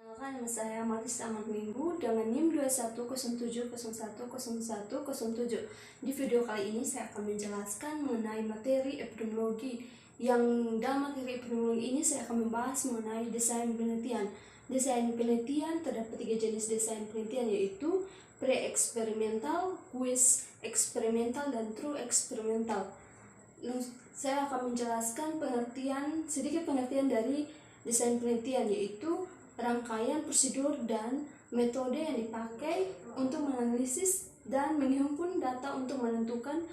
Nama saya Malis Ahmad Minggu dengan NIM 2107010107. Di video kali ini saya akan menjelaskan mengenai materi epidemiologi. Yang dalam materi epidemiologi ini saya akan membahas mengenai desain penelitian. Desain penelitian terdapat 3 jenis desain penelitian, yaitu pre-eksperimental, quiz eksperimental, dan true eksperimental. Saya akan menjelaskan sedikit pengertian dari desain penelitian, yaitu rangkaian prosedur dan metode yang dipakai untuk menganalisis dan menghimpun data untuk menentukan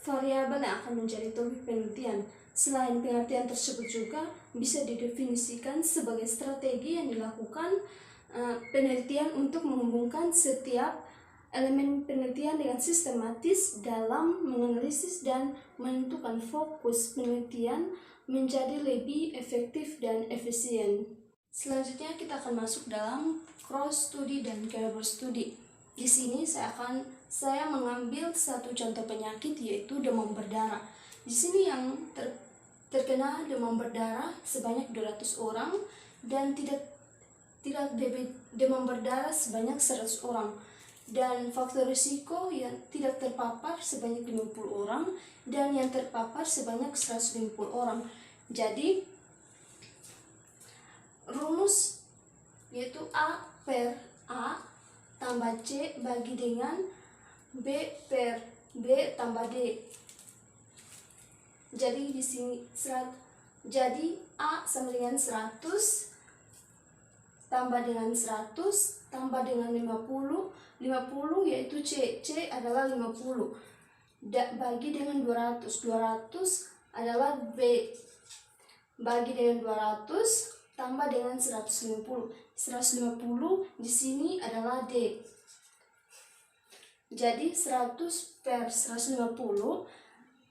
variabel yang akan menjadi topik penelitian. Selain pengertian tersebut juga bisa didefinisikan sebagai strategi yang dilakukan penelitian untuk menghubungkan setiap elemen penelitian dengan sistematis dalam menganalisis dan menentukan fokus penelitian menjadi lebih efektif dan efisien. Selanjutnya kita akan masuk dalam cross study dan collaborative study. Di sini saya mengambil satu contoh penyakit, yaitu demam berdarah. Di sini yang terkena demam berdarah sebanyak 200 orang dan tidak demam berdarah sebanyak 100 orang. Dan faktor risiko yang tidak terpapar sebanyak 50 orang dan yang terpapar sebanyak 150 orang. Jadi rumus yaitu A per A tambah C bagi dengan B per B tambah D. Jadi di sini A sama dengan 100 tambah dengan 100 tambah dengan 50 yaitu C adalah 50 bagi dengan 200 adalah B bagi dengan 200 tambah dengan 150 di sini adalah D. Jadi 100 per 150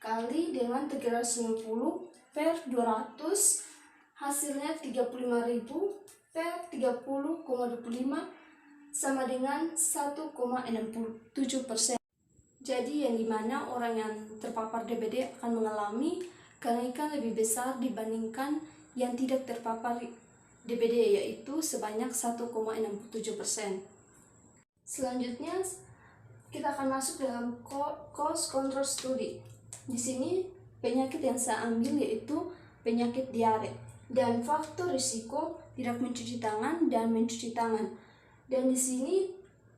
kali dengan 350 per 200 hasilnya 35.000 per 30,25 sama dengan 1,67%. Jadi yang dimana orang yang terpapar DBD akan mengalami kenaikan lebih besar dibandingkan yang tidak terpapar DBD, yaitu sebanyak 1,67%. Selanjutnya kita akan masuk dalam cause control study. Di sini penyakit yang saya ambil yaitu penyakit diare dan faktor risiko tidak mencuci tangan dan mencuci tangan. Dan di sini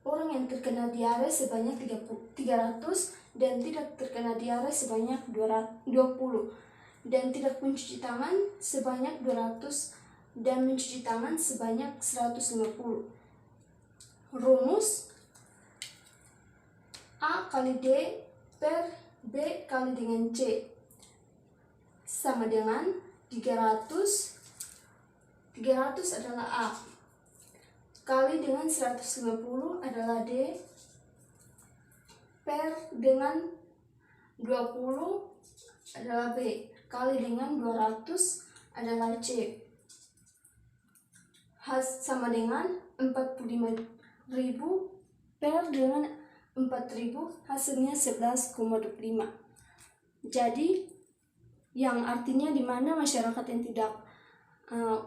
orang yang terkena diare sebanyak 300 dan tidak terkena diare sebanyak 20 dan tidak mencuci tangan sebanyak 200 dan mencuci tangan sebanyak 150. Rumus A kali D per B kali dengan C sama dengan 300 adalah A kali dengan 150 adalah D per dengan 20 adalah B kali dengan 200 adalah C sama dengan 45.000 per dengan 4.000 hasilnya 11,25. Jadi yang artinya dimana masyarakat yang tidak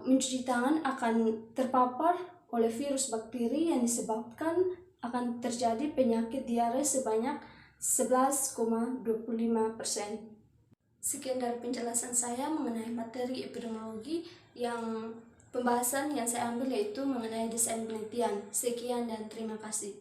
mencuci tangan akan terpapar oleh virus bakteri yang disebabkan akan terjadi penyakit diare sebanyak 11,25%. Sekian dari penjelasan saya mengenai materi epidemiologi. Yang pembahasan yang saya ambil yaitu mengenai desain penelitian. Sekian dan terima kasih.